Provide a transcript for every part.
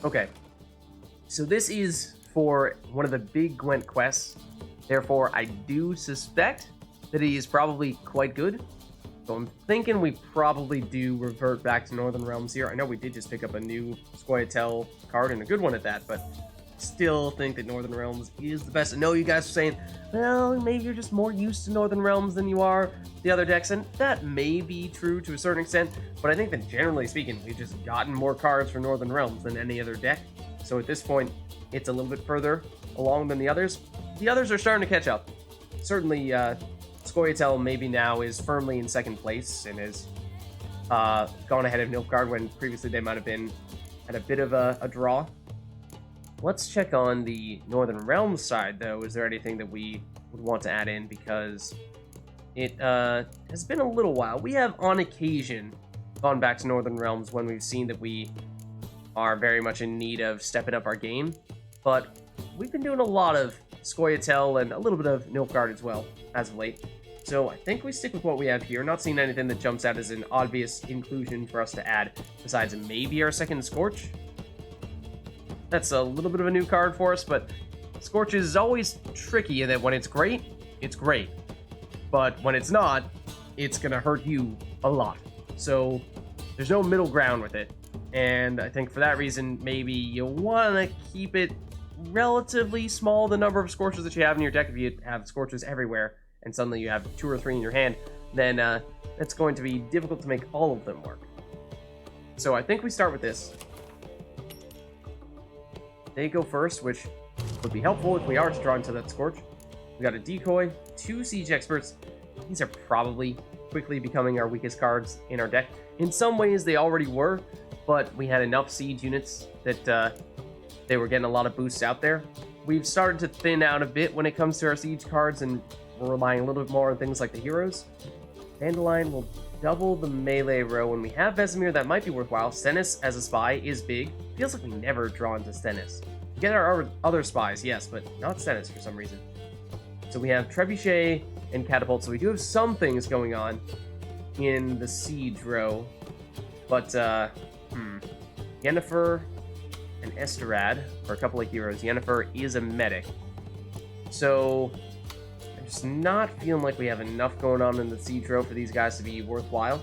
Okay, so this is for one of the big Gwent quests. Therefore, I do suspect that he is probably quite good. So I'm thinking we probably do revert back to Northern Realms here. I know we did just pick up a new Scoia'tael card, and a good one at that, but still think that Northern Realms is the best. I know you guys are saying, well, maybe you're just more used to Northern Realms than you are the other decks, and that may be true to a certain extent, but I think that generally speaking, we've just gotten more cards for Northern Realms than any other deck. So at this point, it's a little bit further along than the others. The others are starting to catch up. Certainly, Scoia'tael maybe now is firmly in second place and has gone ahead of Nilfgaard when previously they might have been at a bit of a draw. Let's check on the Northern Realms side, though. Is there anything that we would want to add in? Because it has been a little while. We have, on occasion, gone back to Northern Realms when we've seen that we are very much in need of stepping up our game. But we've been doing a lot of Scoia'tael and a little bit of Nilfgaard as well, as of late. So I think we stick with what we have here. Not seeing anything that jumps out as an obvious inclusion for us to add, besides maybe our second Scorch. That's a little bit of a new card for us, but Scorch is always tricky in that when it's great, it's great. But when it's not, it's going to hurt you a lot. So there's no middle ground with it. And I think for that reason, maybe you want to keep it relatively small, the number of Scorches that you have in your deck. If you have Scorches everywhere, and suddenly you have 2 or 3 in your hand, then it's going to be difficult to make all of them work. So I think we start with this. They go first, which would be helpful if we are to draw into that Scorch. We got a Decoy, 2 Siege Experts. These are probably quickly becoming our weakest cards in our deck. In some ways, they already were, but we had enough Siege units that they were getting a lot of boosts out there. We've started to thin out a bit when it comes to our Siege cards, and we're relying a little bit more on things like the heroes. Dandelion will double the melee row. When we have Vesemir, that might be worthwhile. Stennis as a spy is big. Feels like we never draw into Stennis. We get our other spies, yes, but not Stennis for some reason. So we have Trebuchet and Catapult, so we do have some things going on in the Siege row. But, Yennefer and Esterad are a couple of heroes. Yennefer is a medic. So I'm just not feeling like we have enough going on in the Siege row for these guys to be worthwhile.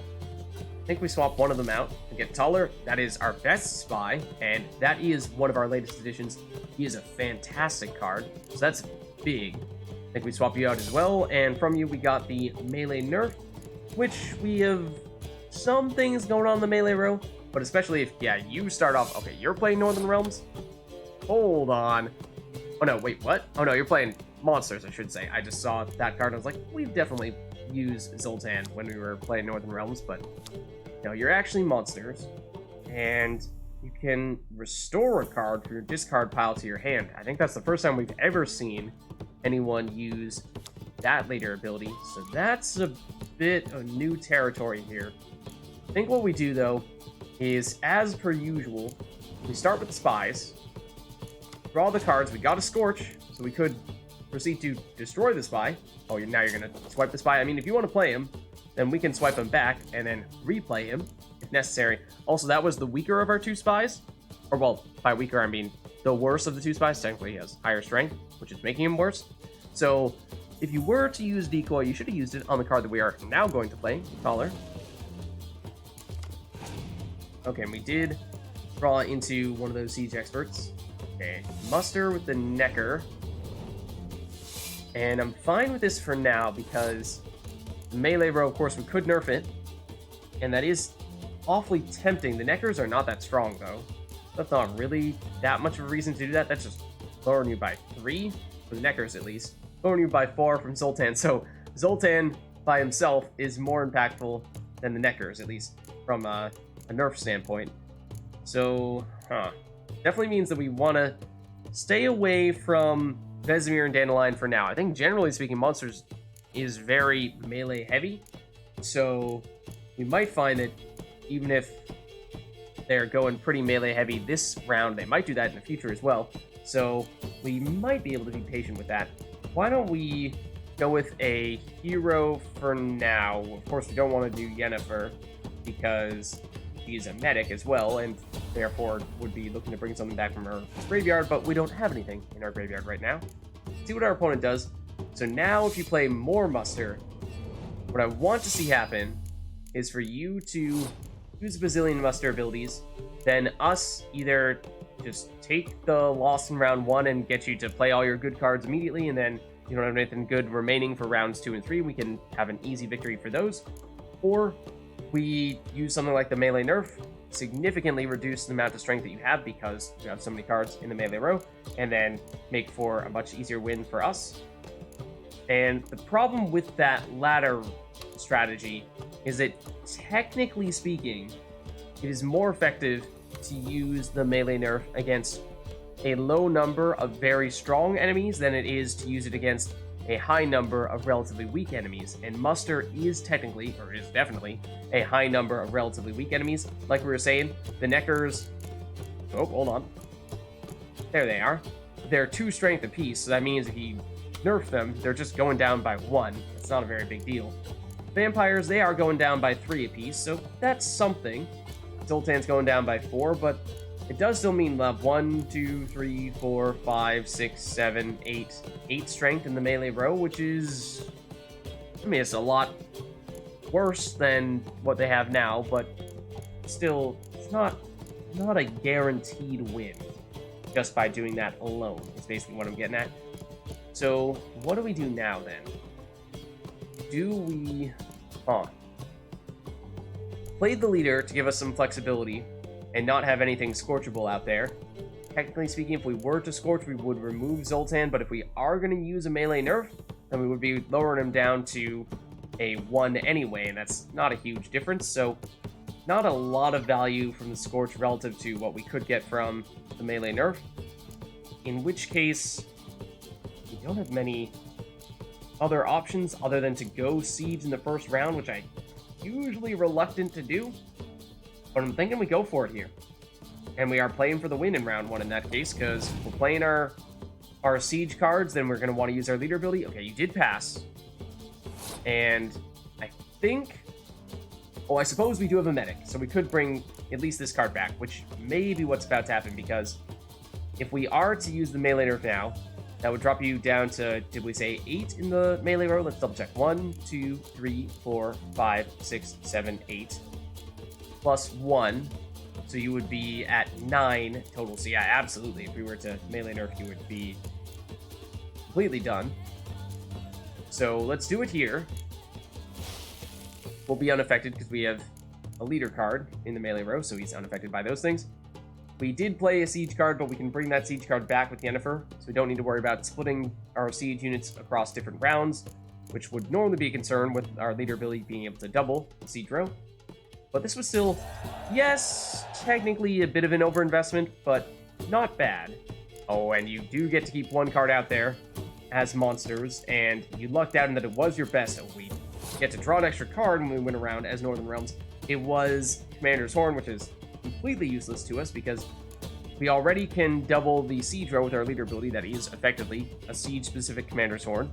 I think we swap one of them out and get Taller. That is our best spy, and that is one of our latest additions. He is a fantastic card, so that's big. I think we swap you out as well, and from you we got the melee nerf, which we have some things going on in the melee row, but especially if, yeah, you start off, okay, you're playing Northern Realms? Hold on. Oh no, wait, what? Oh no, you're playing monsters, I should say. I just saw that card and I was like, we've definitely used Zoltan when we were playing Northern Realms, but no, you're actually monsters, and you can restore a card from your discard pile to your hand. I think that's the first time we've ever seen anyone use that later ability, so that's a bit of new territory here. I think what we do, though, is, as per usual, we start with the spies, draw the cards. We got a Scorch, so we could proceed to destroy the spy. Oh, now you're going to swipe the spy. I mean, if you want to play him, then we can swipe him back and then replay him if necessary. Also, that was the weaker of our 2 spies. Or, well, by weaker, I mean the worst of the 2 spies. Technically, he has higher strength, which is making him worse. So, if you were to use Decoy, you should have used it on the card that we are now going to play, Taller. Okay, and we did draw into one of those Siege Experts. Okay, Muster with the Necker. And I'm fine with this for now because the melee row, of course, we could nerf it. And that is awfully tempting. The Neckers are not that strong, though. That's not really that much of a reason to do that. That's just lowering you by 3, for the Neckers at least. Lowering you by 4 from Zoltan. So Zoltan by himself is more impactful than the Neckers, at least from a nerf standpoint. So, definitely means that we want to stay away from Vesemir and Dandelion for now. I think generally speaking, Monsters is very melee heavy, so we might find that even if they're going pretty melee heavy this round, they might do that in the future as well. So we might be able to be patient with that. Why don't we go with a hero for now? Of course, we don't want to do Yennefer because he's a medic as well, and therefore would be looking to bring something back from our graveyard, but we don't have anything in our graveyard right now. Let's see what our opponent does. So now if you play more muster, what I want to see happen is for you to use bazillion muster abilities, then us either just take the loss in round 1 and get you to play all your good cards immediately, and then you don't have anything good remaining for rounds 2 and 3, we can have an easy victory for those. Or we use something like the melee nerf, significantly reduce the amount of strength that you have because you have so many cards in the melee row, and then make for a much easier win for us. And the problem with that latter strategy is that, technically speaking, it is more effective to use the melee nerf against a low number of very strong enemies than it is to use it against a high number of relatively weak enemies. And muster is technically, or is definitely, a high number of relatively weak enemies. Like we were saying, the Neckers... Oh, hold on. There they are. They're 2 strength apiece, so that means if you nerf them, they're just going down by 1. It's not a very big deal. Vampires, they are going down by 3 apiece, so that's something. Zoltan's going down by 4, but it does still mean 1, 2, 3, 4, 5, 6, 7, 8 strength in the melee row, which is... I mean, it's a lot worse than what they have now, but still, it's not a guaranteed win just by doing that alone, is basically what I'm getting at. So, what do we do now, then? Do we... Played the leader to give us some flexibility and not have anything scorchable out there. Technically speaking, if we were to scorch, we would remove Zoltan, but if we are going to use a melee nerf, then we would be lowering him down to a 1 anyway, and that's not a huge difference, so not a lot of value from the scorch relative to what we could get from the melee nerf, in which case we don't have many other options other than to go siege in the first round, which I'm usually reluctant to do, but I'm thinking we go for it here. And we are playing for the win in round 1 in that case, because we're playing our siege cards, then we're going to want to use our leader ability. Okay, you did pass. And I think... Oh, I suppose we do have a medic, so we could bring at least this card back, which may be what's about to happen, because if we are to use the melee nerf now, that would drop you down to, did we say 8 in the melee row? Let's double check. 1, 2, 3, 4, 5, 6, 7, 8. Plus 1. So you would be at 9 total. So yeah, absolutely. If we were to melee nerf, you would be completely done. So let's do it here. We'll be unaffected because we have a leader card in the melee row, so he's unaffected by those things. We did play a siege card, but we can bring that siege card back with Yennefer, so we don't need to worry about splitting our siege units across different rounds, which would normally be a concern with our leader ability being able to double the siege row. But this was still, yes, technically a bit of an overinvestment, but not bad. Oh, and you do get to keep 1 card out there as monsters, and you lucked out in that it was your best. So we get to draw an extra card when we win around as Northern Realms. It was Commander's Horn, which is completely useless to us because we already can double the siege row with our leader ability. That is effectively a siege-specific Commander's Horn.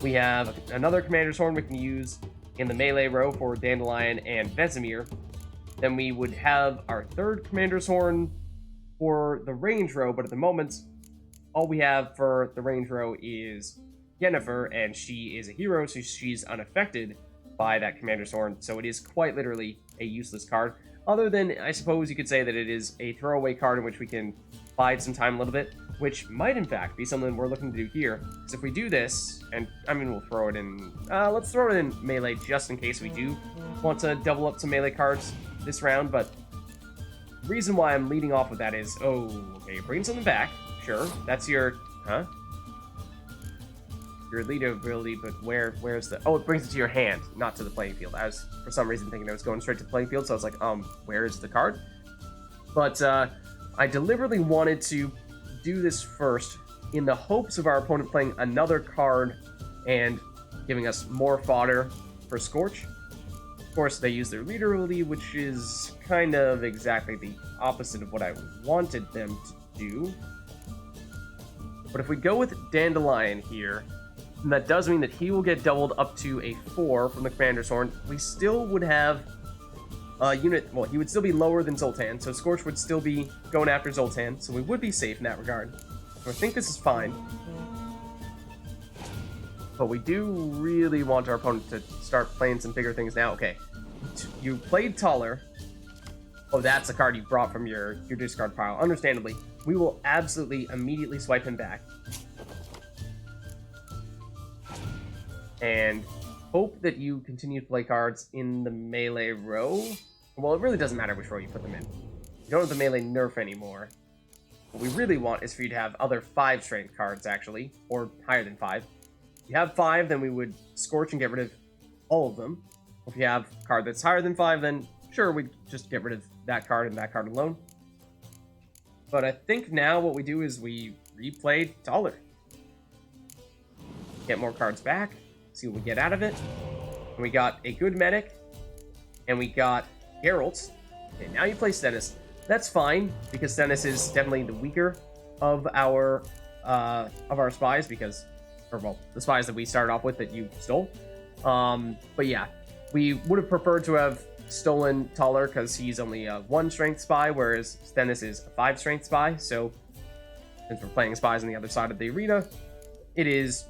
We have another Commander's Horn we can use in the melee row for Dandelion and Vesemir. Then we would have our 3rd Commander's Horn for the range row, but at the moment, all we have for the range row is Yennefer, and she is a hero, so she's unaffected by that Commander's Horn, so it is quite literally a useless card. Other than, I suppose you could say that it is a throwaway card in which we can bide some time a little bit, which might in fact be something we're looking to do here. Because if we do this, and I mean we'll throw it in, let's throw it in melee just in case we do want to double up some melee cards this round, but the reason why I'm leading off with that is, oh, okay, you're bringing something back, sure, that's your, your leader ability, but where's the... Oh, it brings it to your hand, not to the playing field. I was, for some reason, thinking it was going straight to the playing field, so I was like, where's the card? But, I deliberately wanted to do this first in the hopes of our opponent playing another card and giving us more fodder for Scorch. Of course, they use their leader ability, which is kind of exactly the opposite of what I wanted them to do. But if we go with Dandelion here, and that does mean that he will get doubled up to a 4 from the Commander's Horn. We still would have unit, well, he would still be lower than Zoltan, so Scorch would still be going after Zoltan, so we would be safe in that regard. So I think this is fine. But we do really want our opponent to start playing some bigger things now. Okay, you played taller. Oh, that's a card you brought from your discard pile. Understandably, we will absolutely immediately swipe him back. And hope that you continue to play cards in the melee row. Well, it really doesn't matter which row you put them in. You don't have the melee nerf anymore. What we really want is for you to have other 5 strength cards, actually, or higher than 5. If you have 5, then we would Scorch and get rid of all of them. If you have a card that's higher than 5, then sure, we'd just get rid of that card and that card alone. But I think now what we do is we replay taller. Get more cards back, see what we get out of it. And we got a good medic, and we got Geralt. Okay, now you play Stennis. That's fine, because Stennis is definitely the weaker of our spies, because, or well, the spies that we started off with that you stole. But yeah, we would have preferred to have stolen Taller because he's only a 1 strength spy, whereas Stennis is a 5 strength spy. So since we're playing spies on the other side of the arena, it is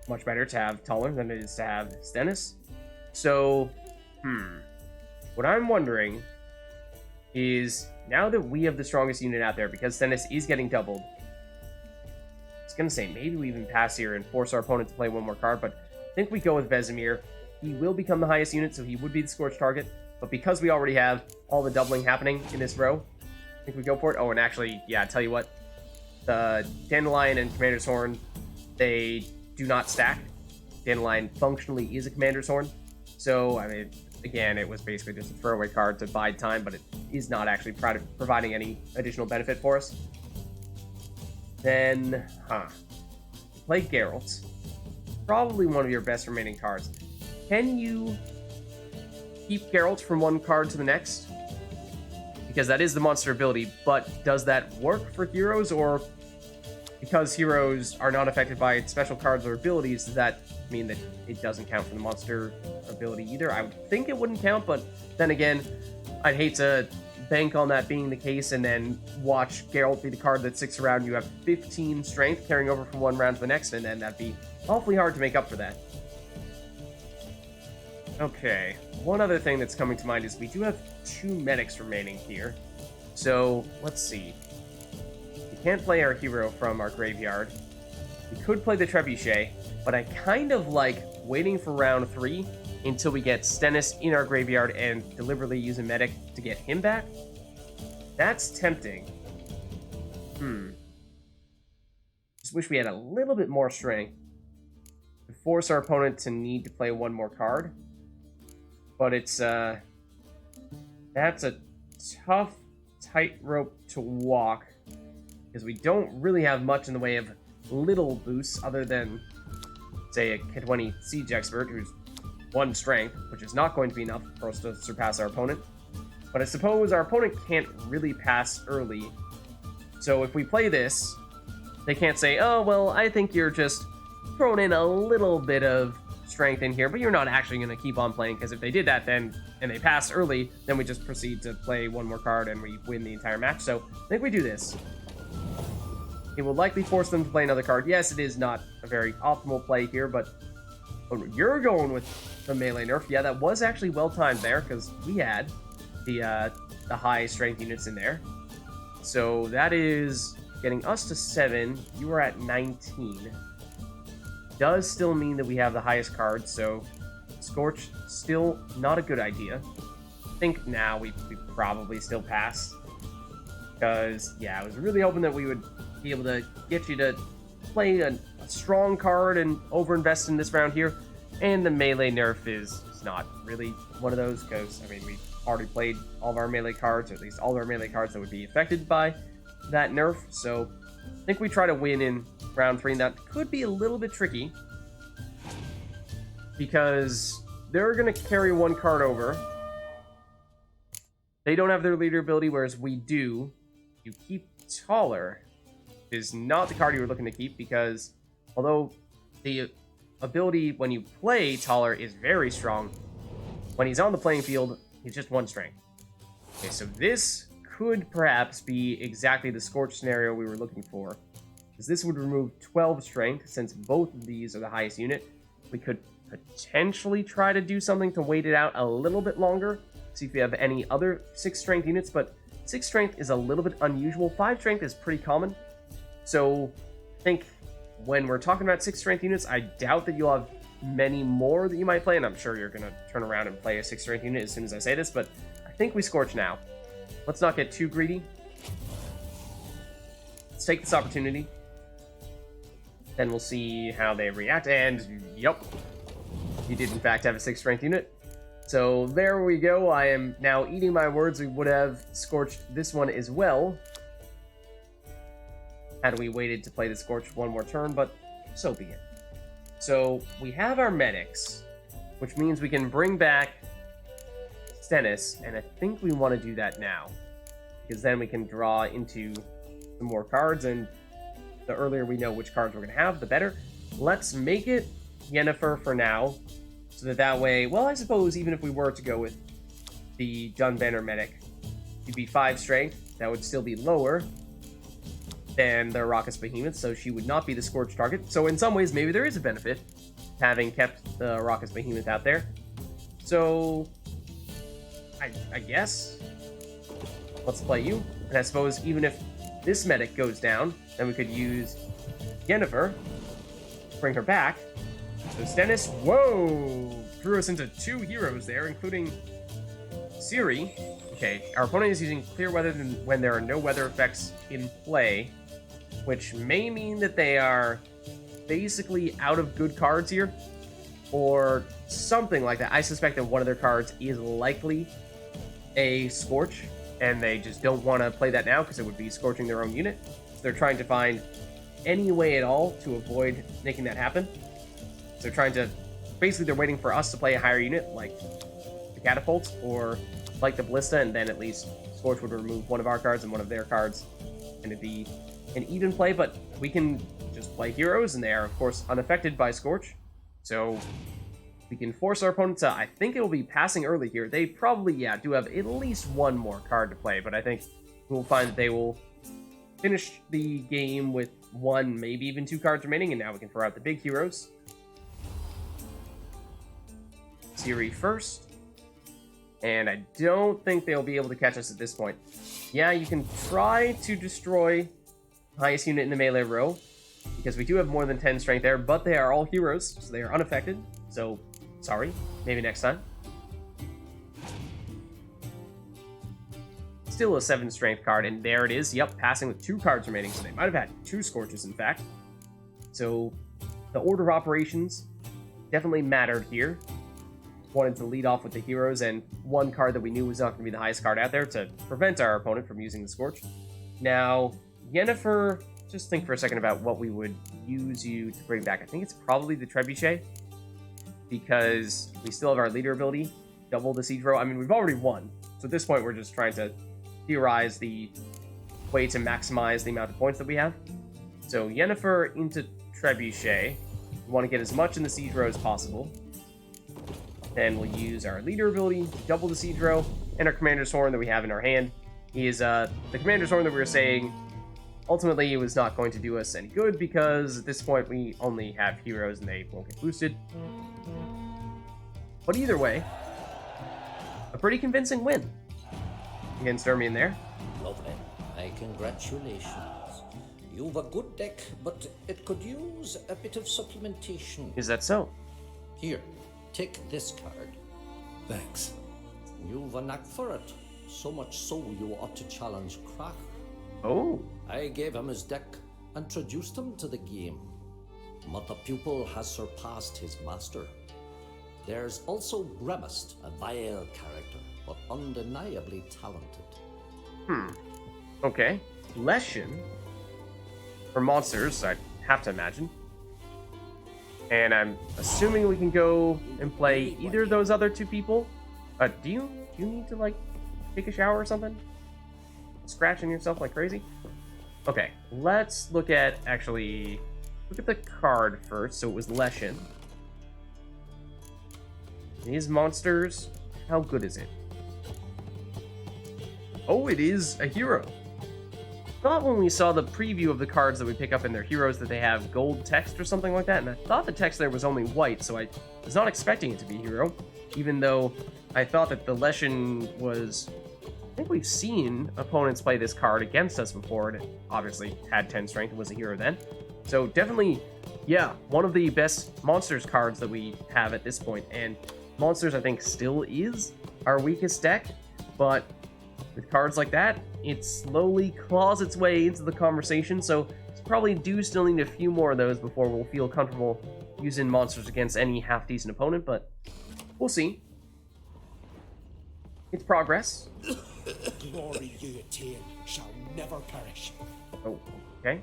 much better to have Taller than it is to have Stennis. So, what I'm wondering is, now that we have the strongest unit out there, because Stennis is getting doubled, I was going to say maybe we even pass here and force our opponent to play 1 more card, but I think we go with Vesemir. He will become the highest unit, so he would be the Scorch target. But because we already have all the doubling happening in this row, I think we go for it. Oh, and actually, yeah, I tell you what, the Dandelion and Commander's Horn, they do not stack. Dandelion functionally is a Commander's Horn. So, I mean, again, it was basically just a throwaway card to bide time, but it is not actually providing any additional benefit for us. Then, play Geralt. Probably one of your best remaining cards. Can you keep Geralt from 1 card to the next? Because that is the monster ability, but does that work for heroes, or because heroes are not affected by special cards or abilities, does that mean that it doesn't count for the monster ability either? I would think it wouldn't count, but then again, I'd hate to bank on that being the case and then watch Geralt be the card that sticks around. You have 15 strength carrying over from 1 round to the next, and then that'd be awfully hard to make up for that. Okay, one other thing that's coming to mind is we do have 2 medics remaining here. So, let's see. We can't play our hero from our graveyard. We could play the Trebuchet, but I kind of like waiting for round 3 until we get Stennis in our graveyard and deliberately use a medic to get him back. That's tempting. Just wish we had a little bit more strength to force our opponent to need to play 1 more card. But it's, that's a tough tightrope to walk, because we don't really have much in the way of little boosts other than, say, a K20 Siege Expert, who's 1 strength, which is not going to be enough for us to surpass our opponent. But I suppose our opponent can't really pass early. So if we play this, they can't say, oh, well, I think you're just throwing in a little bit of strength in here, but you're not actually going to keep on playing, because if they did that then, and they passed early, then we just proceed to play 1 more card and we win the entire match. So I think we do this. It will likely force them to play another card. Yes, it is not a very optimal play here, but you're going with the melee nerf. Yeah, that was actually well timed there, because we had the high strength units in there. So that is getting us to 7. You are at 19. Does still mean that we have the highest card, so Scorch still not a good idea. I think now we probably still pass, because yeah, I was really hoping that we would be able to get you to play a strong card and overinvest in this round here, and the melee nerf is not really one of those, because I mean, we already played all of our melee cards, or at least all of our melee cards that would be affected by that nerf. So I think we try to win in round 3, and that could be a little bit tricky, because they're going to carry 1 card over. They don't have their leader ability, whereas we do. You keep Taller, is not the card you were looking to keep, because although the ability when you play Taller is very strong, when he's on the playing field, he's just 1 strength. Okay, so this could perhaps be exactly the Scorch scenario we were looking for. Because this would remove 12 strength, since both of these are the highest unit. We could potentially try to do something to wait it out a little bit longer. See if we have any other 6 strength units, but 6 strength is a little bit unusual. 5 strength is pretty common. So I think when we're talking about 6 strength units, I doubt that you'll have many more that you might play, and I'm sure you're going to turn around and play a 6 strength unit as soon as I say this, but I think we Scorch now. Let's not get too greedy. Let's take this opportunity. Then we'll see how they react, and yep, he did in fact have a 6 strength unit. So there we go. I am now eating my words. We would have Scorched this one as well had we waited to play the Scorch one more turn, but so be it. So we have our medics, which means we can bring back Stennis, and I think we want to do that now, because then we can draw into some more cards, and the earlier we know which cards we're going to have, the better. Let's make it Yennefer for now, so that way, well, I suppose even if we were to go with the Dunbanner medic, it'd be 5 strength. That would still be lower than the Raucous Behemoth, so she would not be the Scorch target. So in some ways, maybe there is a benefit having kept the Raucous Behemoth out there. So I guess let's play you. And I suppose even if this medic goes down, then we could use Yennefer, bring her back. So Stennis, whoa, drew us into 2 heroes there, including Ciri. Okay, our opponent is using clear weather when there are no weather effects in play, which may mean that they are basically out of good cards here, or something like that. I suspect that one of their cards is likely a Scorch, and they just don't want to play that now because it would be scorching their own unit. So they're trying to find any way at all to avoid making that happen. So they're trying to, basically they're waiting for us to play a higher unit, like the Catapult, or like the Ballista, and then at least Scorch would remove one of our cards and one of their cards, and it'd be an even play, but we can just play heroes, and they are, of course, unaffected by Scorch. So we can force our opponent to, I think it'll be passing early here. They probably, yeah, do have at least one more card to play, but I think we'll find that they will finish the game with 1, maybe even 2 cards remaining, and now we can throw out the big heroes. Ciri first. And I don't think they'll be able to catch us at this point. Yeah, you can try to destroy the highest unit in the melee row, because we do have more than 10 strength there, but they are all heroes, so they are unaffected. So, sorry, maybe next time. Still a 7 strength card, and there it is. Yep, passing with 2 cards remaining, so they might have had 2 Scorches, in fact. So, the order of operations definitely mattered here. Wanted to lead off with the heroes, and 1 card that we knew was not going to be the highest card out there to prevent our opponent from using the Scorch. Now, Yennefer, just think for a second about what we would use you to bring back. I think it's probably the Trebuchet, because we still have our leader ability, double the siege row. I mean, we've already won, so at this point we're just trying to theorize the way to maximize the amount of points that we have. So Yennefer into Trebuchet. We want to get as much in the siege row as possible. Then we'll use our leader ability to double the siege row, and our Commander's Horn that we have in our hand is the Commander's Horn that we were saying ultimately it was not going to do us any good, because at this point we only have heroes and they won't get boosted. But either way, a pretty convincing win against Ermion there. Lovely. My congratulations. You've a good deck, but it could use a bit of supplementation. Is that so? Here, take this card. Thanks. You've a knack for it. So much so you ought to challenge Crack. Oh. I gave him his deck, introduced him to the game. But the pupil has surpassed his master. There's also Grimaced, a vile character, but undeniably talented. Okay. Leshen for monsters, I have to imagine. And I'm assuming we can go and play either of those other 2 people. Do you need to, like, take a shower or something? Scratching yourself like crazy? Okay, let's look at, actually, look at the card first. So it was Leshen. These monsters, how good is it? Oh, it is a hero. Thought when we saw the preview of the cards that we pick up in their heroes that they have gold text or something like that, and I thought the text there was only white, so I was not expecting it to be hero, even though I thought that the Leshen was... I think we've seen opponents play this card against us before, and it obviously had 10 strength and was a hero then. So definitely, yeah, one of the best monsters cards that we have at this point, and monsters I think still is our weakest deck, but with cards like that, it slowly claws its way into the conversation, so it's probably do still need a few more of those before we'll feel comfortable using monsters against any half-decent opponent, but we'll see. It's progress. Glory you attain shall never perish. Oh, okay.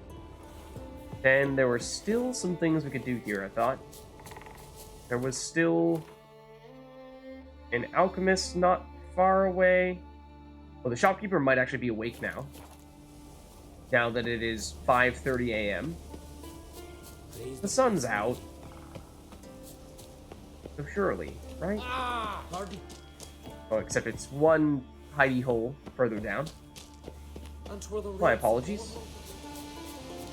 Then there were still some things we could do here, I thought. There was still an alchemist not far away. Well, the shopkeeper might actually be awake now. Now that it is 5:30 a.m. The sun's out. So surely, right? Pardon. Oh, except it's one hidey hole further down. My apologies.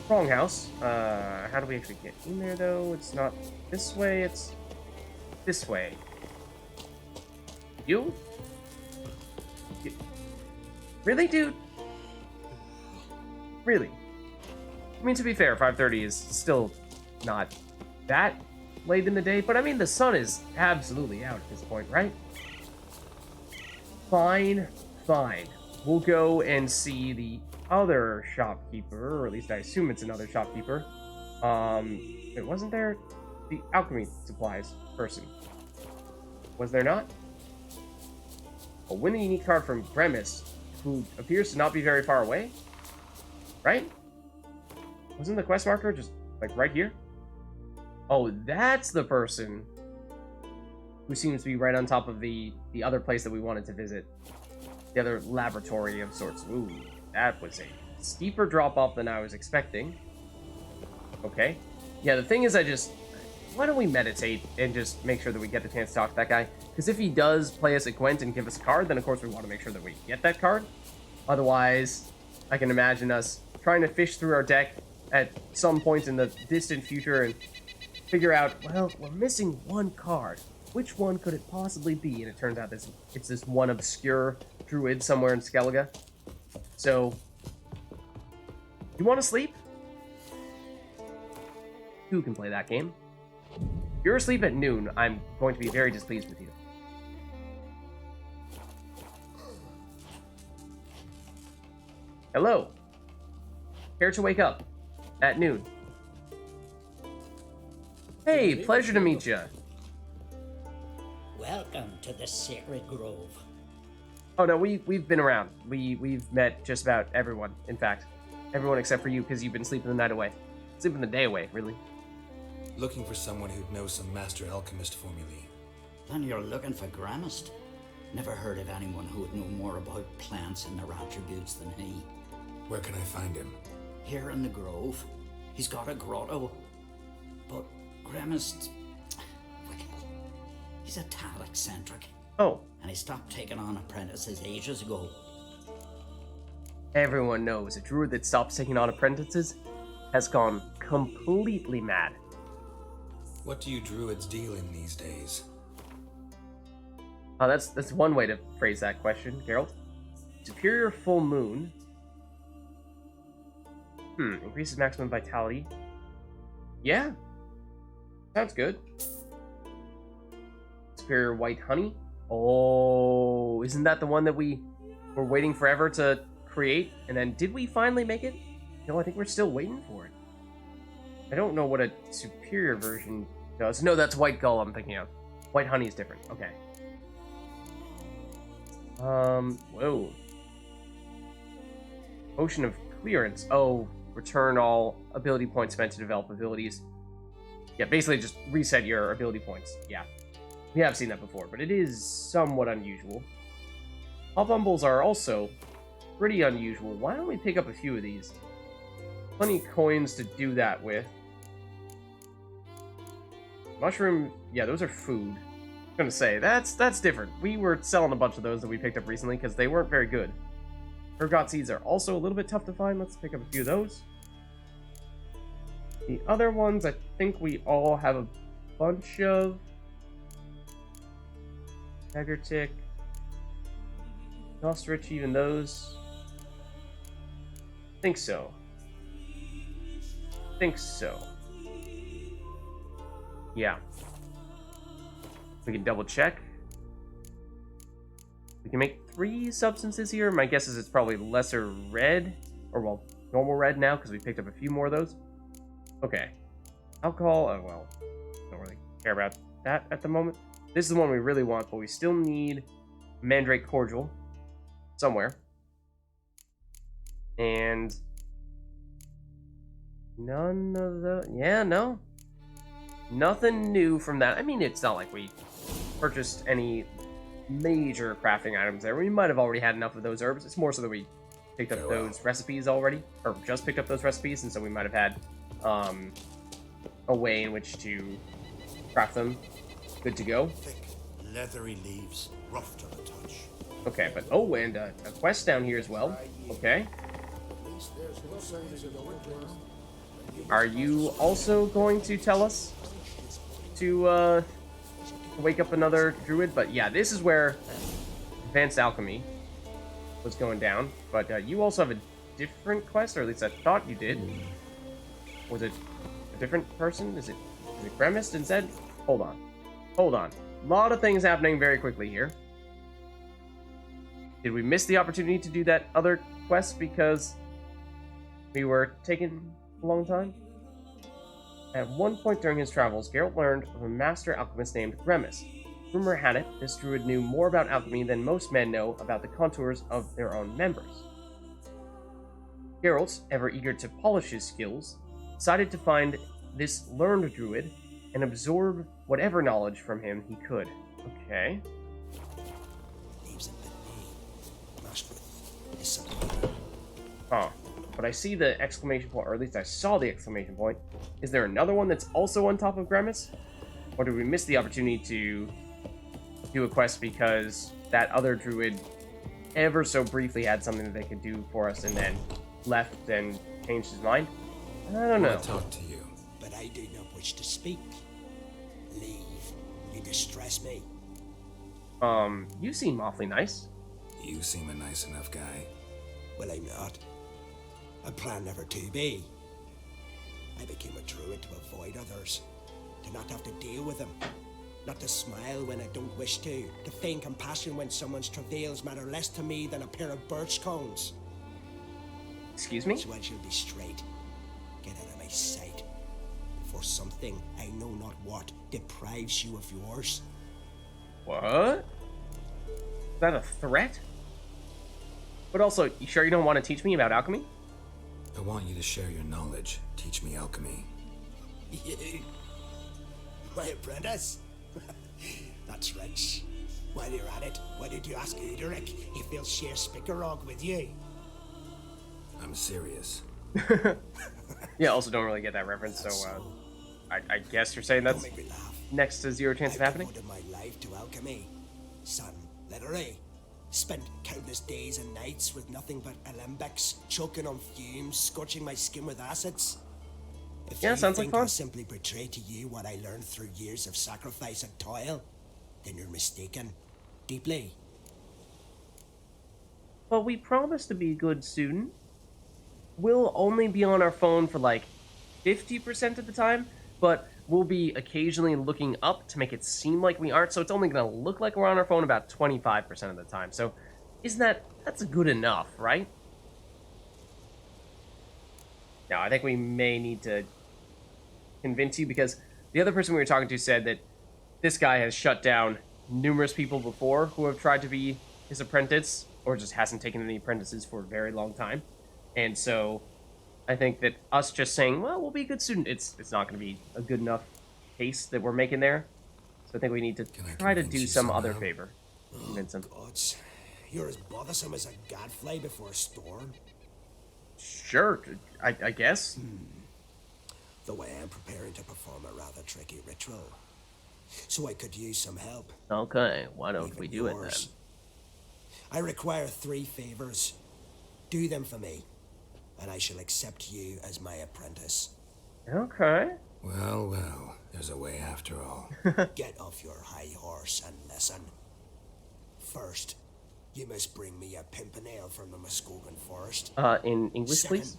Wrong house. How do we actually get in there, though? It's not this way, it's this way. You? Really, dude? Really? I mean, to be fair, 5:30 is still not that late in the day, but I mean, the sun is absolutely out at this point, right? Fine, fine. We'll go and see the other shopkeeper, or at least I assume it's another shopkeeper. It wasn't there the alchemy supplies person. Was there not? A win a unique card from Bremis, who appears to not be very far away? Right? Wasn't the quest marker just, like, right here? Oh, that's the person who seems to be right on top of the other place that we wanted to visit. The other laboratory of sorts. Ooh, that was a steeper drop-off than I was expecting. Okay. Yeah, the thing is why don't we meditate and just make sure that we get the chance to talk to that guy? Because if he does play us a Gwent and give us a card, then of course we want to make sure that we get that card. Otherwise, I can imagine us trying to fish through our deck at some point in the distant future and figure out, well, we're missing one card. Which one could it possibly be? And it turns out it's this one obscure druid somewhere in Skellige. So, you want to sleep? Who can play that game? If you're asleep at noon, I'm going to be very displeased with you. Hello. Care to wake up at noon? Hey, pleasure to meet you. Welcome to the Sacred Grove. Oh no, we've been around. We've met just about everyone. In fact, everyone except for you, because you've been sleeping the night away, sleeping the day away, really. Looking for someone who'd know some master alchemist formulae. And you're looking for Gramist? Never heard of anyone who would know more about plants and their attributes than he. Where can I find him? Here in the Grove. He's got a grotto. But Gramist, well, he's a tad eccentric. Oh. And he stopped taking on apprentices ages ago. Everyone knows a druid that stops taking on apprentices has gone completely mad. What do you druids deal in these days? Oh, that's one way to phrase that question, Geralt. Superior full moon. Increases maximum vitality. Yeah. Sounds good. Superior white honey. Oh, isn't that the one that we were waiting forever to create? And then did we finally make it? No, I think we're still waiting for it. I don't know what a superior version does. No, that's white gull I'm thinking of. White honey is different. Okay. Whoa. Ocean of clearance. Oh, return all ability points spent to develop abilities. Yeah, basically just reset your ability points. Yeah. We have seen that before, but it is somewhat unusual. Pop Bumbles are also pretty unusual. Why don't we pick up a few of these? Plenty of coins to do that with. Mushroom, yeah, those are food. I'm gonna say, that's different. We were selling a bunch of those that we picked up recently because they weren't very good. Ergot seeds are also a little bit tough to find. Let's pick up a few of those. The other ones, I think we all have a bunch of. Tiger tick. Ostrich, even those. Think so. Think so. Yeah. We can double check. We can make 3 substances here. My guess is it's probably lesser red, or well, normal red now, because we picked up a few more of those. Okay. Alcohol, oh well, don't really care about that at the moment. This is the one we really want, but we still need Mandrake Cordial somewhere. And none of the, yeah, no. Nothing new from that. I mean, it's not like we purchased any major crafting items there. We might have already had enough of those herbs. It's more so that we picked up those recipes already, or just picked up those recipes, and so we might have had a way in which to craft them. Good to go. Thick, leathery leaves, rough to the touch. Okay, but oh, and a quest down here as well. Okay. Are you also going to tell us to wake up another druid? But yeah, this is where advanced alchemy was going down. But you also have a different quest, or at least I thought you did. Was it a different person? Is it Gremist instead? Hold on. Hold on. A lot of things happening very quickly here. Did we miss the opportunity to do that other quest because we were taking a long time? At one point during his travels, Geralt learned of a master alchemist named Remus. Rumor had it, this druid knew more about alchemy than most men know about the contours of their own members. Geralt, ever eager to polish his skills, decided to find this learned druid and absorb whatever knowledge from him he could. Okay. Leaves a bit me. Mashed with discipline. Huh. But I see the exclamation point, or at least I saw the exclamation point. Is there another one that's also on top of Gramis? Or did we miss the opportunity to do a quest because that other druid ever so briefly had something that they could do for us and then left and changed his mind? I don't know. I talk to you. But I do not wish to speak. Leave. You distress me. You seem awfully nice. You seem a nice enough guy. Well, I'm not. I plan never to be. I became a druid to avoid others, to not have to deal with them, not to smile when I don't wish to feign compassion when someone's travails matter less to me than a pair of birch cones. Excuse me? So I shall be straight. Get out of my sight, before something, I know not what, deprives you of yours. What? Is that a threat? But also, you sure you don't want to teach me about alchemy? I want you to share your knowledge. Teach me alchemy. You? My apprentice? That's rich. While you're at it, why did you ask Uderic if he'll share Spickerog with you? I'm serious. Yeah, also don't really get that reference, so I guess you're saying that's Don't make me laugh. next to 0 chance of I've happening? devoted my life to alchemy. Son, literally. Spent countless days and nights with nothing but alembics, choking on fumes, scorching my skin with acids. If Yeah, you sounds like think fun. I'll simply portray to you what I learned through years of sacrifice and toil, then you're mistaken. Deeply. But we promise to be a good student. We'll only be on our phone for like 50% of the time, but we'll be occasionally looking up to make it seem like we aren't, so it's only going to look like we're on our phone about 25% of the time. So that's good enough, right? Now, I think we may need to convince you, because the other person we were talking to said that this guy has shut down numerous people before who have tried to be his apprentice, or just hasn't taken any apprentices for a very long time. And so I think that us just saying, well, we'll be a good student, it's not going to be a good enough case that we're making there. So I think we need to Can I try to convince do you some other somehow? favor. Convince him. Gods, you're as bothersome as a gadfly before a storm. Sure, I guess. Though I am preparing to perform a rather tricky ritual. So I could use some help. Okay, why don't Even we do it then? yours. I require 3 favors. Do them for me, and I shall accept you as my apprentice. Okay. Well, well, there's a way after all. Get off your high horse and listen. First, you must bring me a pimpernel from the Muskogan forest. In English, Second, please?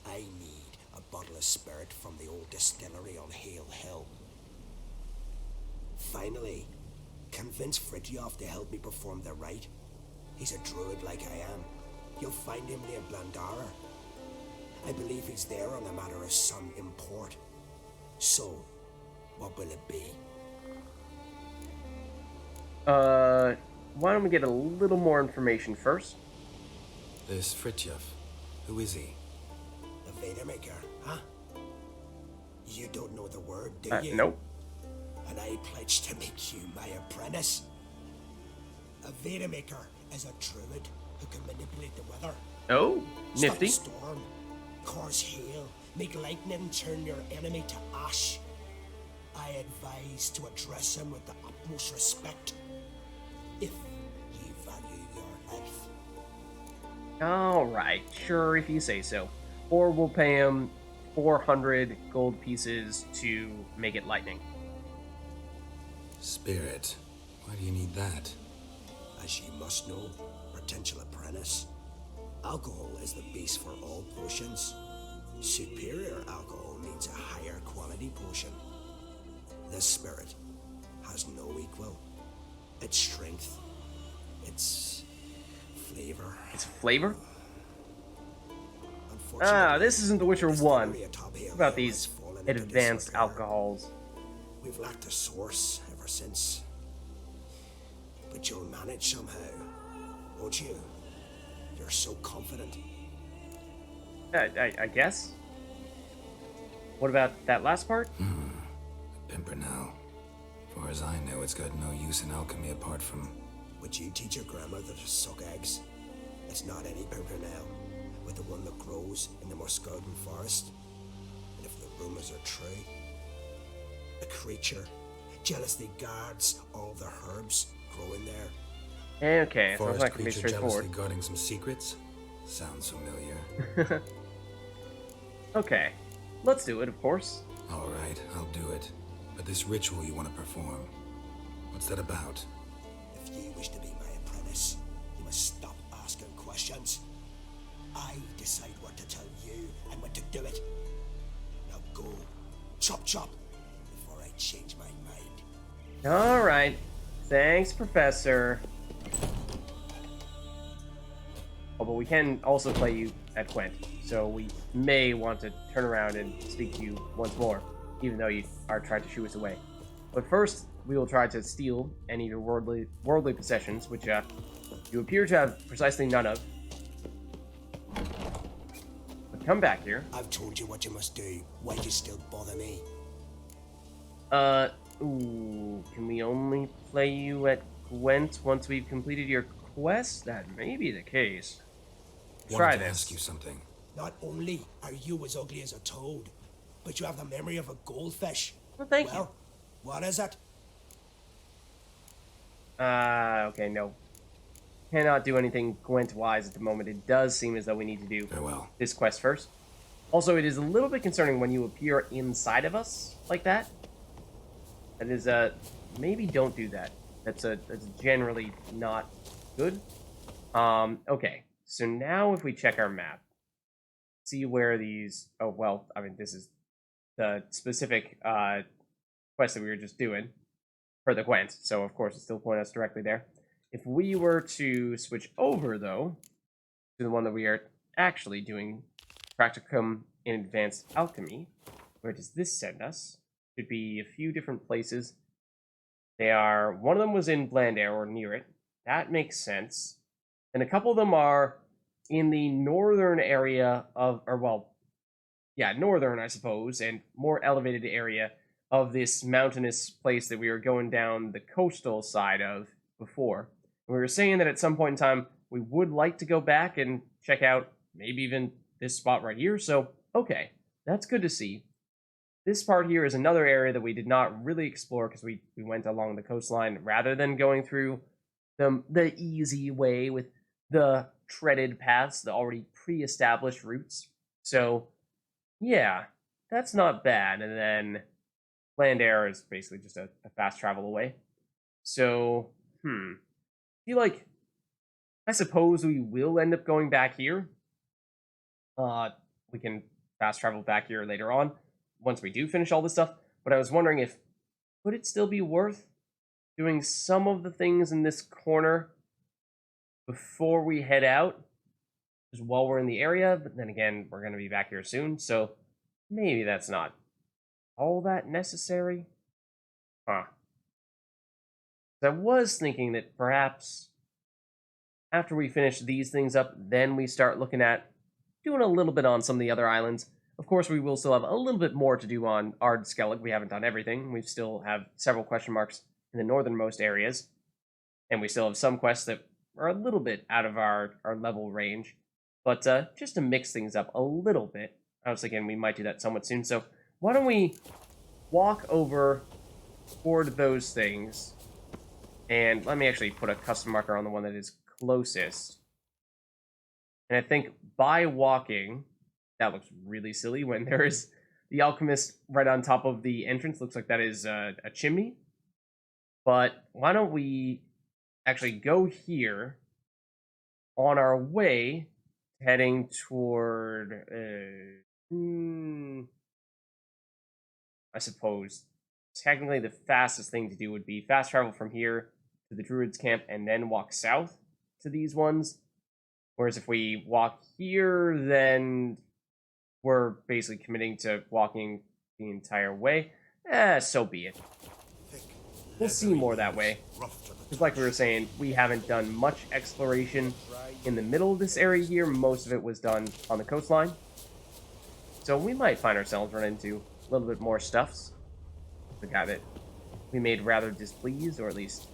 I need a bottle of spirit from the old distillery on Hale Hill. Finally, convince Fridtjof to help me perform the rite. He's a druid like I am. You'll find him near Blandara. I believe he's there on a matter of some import. So, what will it be? Why don't we get a little more information first? This Fridtjof, who is he? The Vadermaker, huh? You don't know the word, do you? Nope. And I pledge to make you my apprentice. A Vadermaker is a druid who can manipulate the weather. Oh, nifty. Stop a storm, cause hail, make lightning turn your enemy to ash. I advise to address him with the utmost respect, if you value your life. Alright, sure, if you say so. Or we'll pay him 400 gold pieces to make it lightning. Spirit. Why do you need that? As you must know, potential apprentice, alcohol is the base for all potions. Superior alcohol means a higher quality potion. This spirit has no equal. Its strength, its flavor. Its flavor? Unfortunately, This isn't The Witcher 1. distillery atop Hale What about Hill these has fallen into advanced disrepair. alcohols? We've lacked a source ever since. But you'll manage somehow, won't you? You're so confident. I guess. What about that last part? Pimpernel. Far as I know, it's got no use in alchemy apart from... Would you teach your grandmother to suck eggs? It's not any pimpernel, but the one that grows in the Muskogan forest. And if the rumors are true, a creature jealously guards all the herbs growing there. Okay, sounds Forest like it can be creature jealously straightforward. guarding some secrets? Sounds familiar. Okay, let's do it, of course. Alright, I'll do it. But this ritual you want to perform, what's that about? If you wish to be my apprentice, you must stop asking questions. I decide what to tell you and when to do it. Now go, chop chop, before I change my mind. Alright. Thanks, Professor. Oh, but we can also play you at Gwent, so we may want to turn around and speak to you once more, even though you are trying to shoo us away. But first, we will try to steal any of your worldly possessions, which you appear to have precisely none of. But come back here. I've told you what you must do. Why do you still bother me? Ooh, can we only play you at Gwent once we've completed your quest? That may be the case. Try Wanted to this. ask you something. Not only are you as ugly as a toad, but you have the memory of a goldfish. Well, thank you. Well, what is it? Okay, no. Cannot do anything Gwent-wise at the moment. It does seem as though we need to do Farewell. this quest first. Also, it is a little bit concerning when you appear inside of us like that. That is, maybe don't do that. That's generally not good. Okay. So now if we check our map, see where these... Oh, well, I mean, this is the specific quest that we were just doing for the Gwent, so of course it still points us directly there. If we were to switch over, though, to the one that we are actually doing, Practicum in Advanced Alchemy, where does this send us? Should be a few different places. They are... One of them was in Blandare, or near it. That makes sense. And a couple of them are in the northern area of... Or, well, yeah, northern, I suppose, and more elevated area of this mountainous place that we were going down the coastal side of before. We were saying that at some point in time, we would like to go back and check out maybe even this spot right here. So, okay, that's good to see. This part here is another area that we did not really explore because we went along the coastline rather than going through the easy way with the treaded paths, the already pre-established routes. So, yeah, that's not bad. And then land air is basically just a fast travel away. So, feel like I suppose we will end up going back here. We can fast travel back here later on once we do finish all this stuff. But I was wondering if would it still be worth doing some of the things in this corner before we head out, just while we're in the area. But then again, we're going to be back here soon, so maybe that's not all that necessary. I was thinking that perhaps after we finish these things up, then we start looking at doing a little bit on some of the other islands. Of course, we will still have a little bit more to do on Ardskellig. We haven't done everything. We still have several question marks in the northernmost areas, and we still have some quests that are a little bit out of our level range. But just to mix things up a little bit, I was thinking we might do that somewhat soon. So why don't we walk over toward those things, and let me actually put a custom marker on the one that is closest. And I think by walking, that looks really silly when there is the alchemist right on top of the entrance. Looks like that is a chimney. But why don't we actually go here on our way heading toward I suppose technically the fastest thing to do would be fast travel from here to the druids camp and then walk south to these ones. Whereas if we walk here, then we're basically committing to walking the entire way. So be it. We'll see more that way. Because like we were saying, we haven't done much exploration in the middle of this area here. Most of it was done on the coastline. So we might find ourselves running into a little bit more stuffs. The guy that we made rather displeased, or at least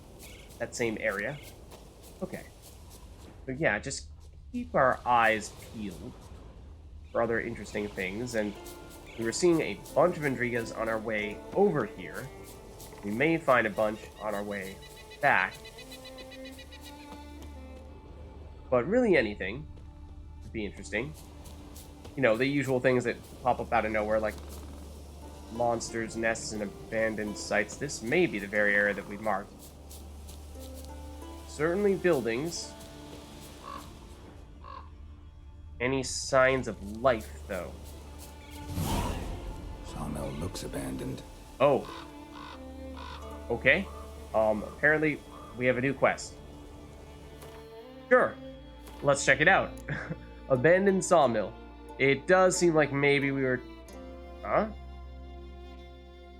that same area. Okay. So yeah, just keep our eyes peeled for other interesting things. And we were seeing a bunch of Intrigas on our way over here. We may find a bunch on our way back. But really anything would be interesting. You know, the usual things that pop up out of nowhere, like monsters, nests, and abandoned sites. This may be the very area that we've marked. Certainly buildings. Any signs of life, though? Sawmill looks abandoned. Oh. Okay. Apparently we have a new quest. Sure. Let's check it out. Abandoned sawmill. It does seem like maybe we were... Huh?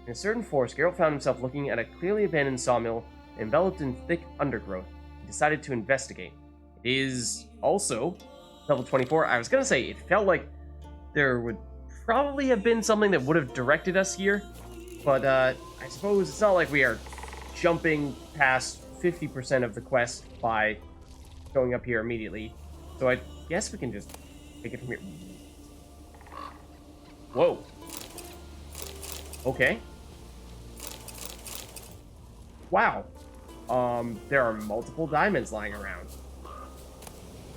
In a certain forest, Geralt found himself looking at a clearly abandoned sawmill enveloped in thick undergrowth. He decided to investigate. It is also level 24. I was going to say, it felt like there would probably have been something that would have directed us here, but I suppose it's not like we are jumping past 50% of the quest by going up here immediately. So I guess we can just take it from here. Whoa. Okay. Wow. There are multiple diamonds lying around.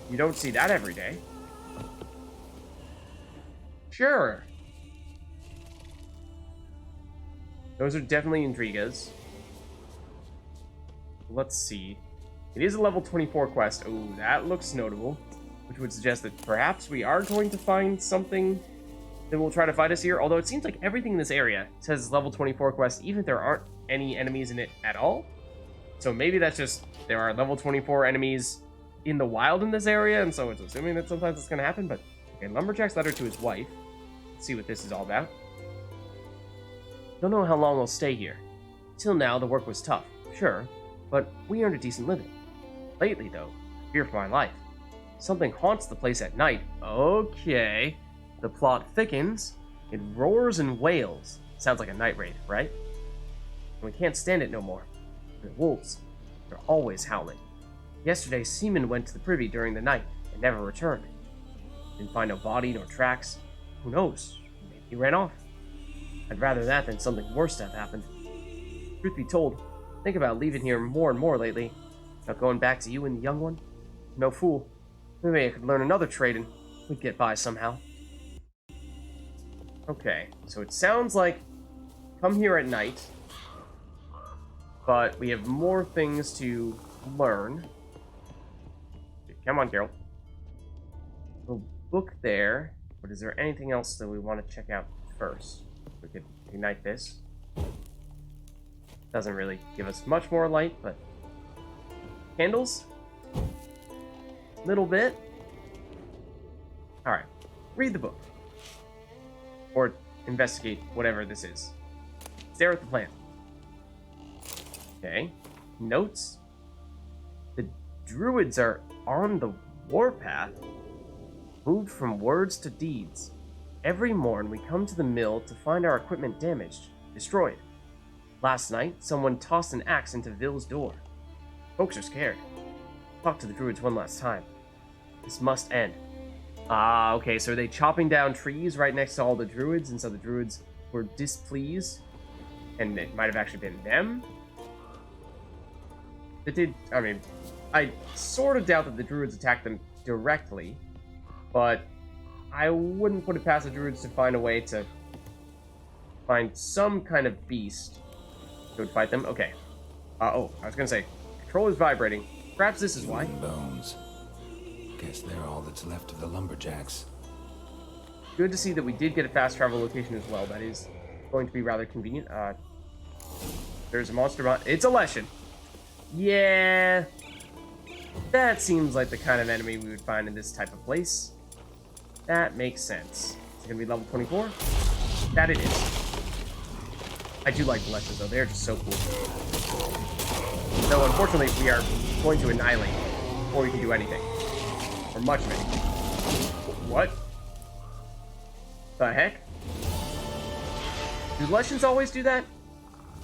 You don't see that every day. Sure. Those are definitely Intrigas. Let's see. It is a level 24 quest. Oh, that looks notable. Which would suggest that perhaps we are going to find something that will try to fight us here. Although it seems like everything in this area says level 24 quest, even if there aren't any enemies in it at all. So maybe that's just there are level 24 enemies in the wild in this area, and so it's assuming that sometimes it's going to happen. But okay, Lumberjack's letter to his wife. Let's see what this is all about. Don't know how long we'll stay here. Till now, the work was tough, sure, but we earned a decent living. Lately, though, I fear for my life. Something haunts the place at night. Okay. The plot thickens. It roars and wails. Sounds like a night raid, right? And we can't stand it no more. The wolves, they're always howling. Yesterday, Seaman went to the privy during the night and never returned. Didn't find no body nor tracks. Who knows? Maybe he ran off. I'd rather that than something worse to have happened. Truth be told, think about leaving here more and more lately. About going back to you and the young one. No fool. Maybe I could learn another trade and we'd get by somehow. Okay, so it sounds like come here at night, but we have more things to learn. Come on, Geralt. We'll book there, but is there anything else that we want to check out first? We could ignite this. Doesn't really give us much more light, but candles? Little bit. Alright, read the book. Or investigate whatever this is. Stare at the plant. Okay. Notes. The druids are on the warpath. Moved from words to deeds. Every morn we come to the mill to find our equipment damaged, destroyed. Last night, someone tossed an axe into Ville's door. Folks are scared. Talk to the druids one last time. This must end. Ah, okay, so are they chopping down trees right next to all the druids, and so the druids were displeased? And it might have actually been them? I sort of doubt that the druids attacked them directly, but I wouldn't put it past the druids to find a way to find some kind of beast that would fight them. Okay. Oh, I was gonna say, controller's vibrating. Perhaps this is why. Bones. Guess they're all that's left of the lumberjacks. Good to see that we did get a fast travel location as well. That is going to be rather convenient. There's a monster. It's a Leshen. Yeah. That seems like the kind of enemy we would find in this type of place. That makes sense. Is it going to be level 24? That it is. I do like the Leshens, though. They're just so cool. Though, unfortunately, we are going to annihilate before we can do anything. Or much of anything. What? The heck? Do Leshens always do that?